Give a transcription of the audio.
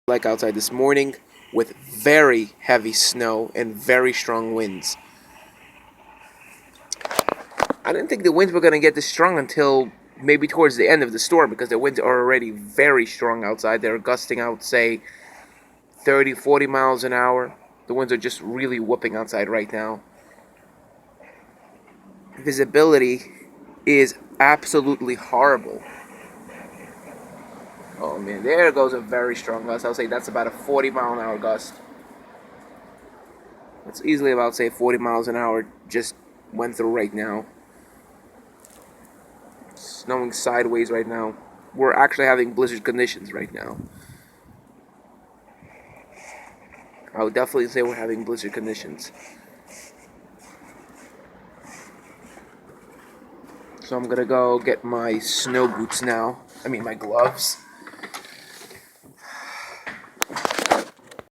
Like outside this morning with very heavy snow and very strong winds. I didn't think the winds were going to get this strong until maybe towards the end of the storm, because the winds are already very strong outside. They're gusting out, say, 30, 40 miles an hour. The winds are just really whooping outside right now. Visibility is absolutely horrible. Oh man, there goes a very strong gust. I'll say that's about a 40 mile an hour gust. It's easily about, say, 40 miles an hour just went through right now. Snowing sideways right now. We're actually having blizzard conditions right now. I would definitely say we're having blizzard conditions. So I'm gonna go get my snow boots now. I mean my gloves.